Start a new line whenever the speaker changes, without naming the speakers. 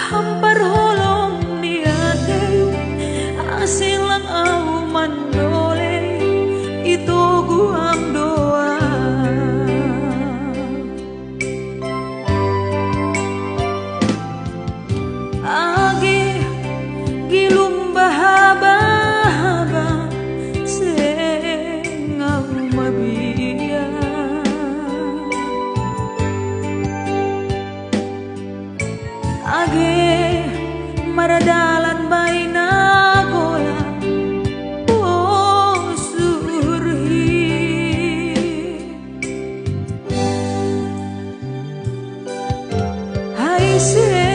hampar holong niate asilang au mandole itu guam doa agi gilum bahaba sengau mabia age maradalan baina gola oh surhi hai se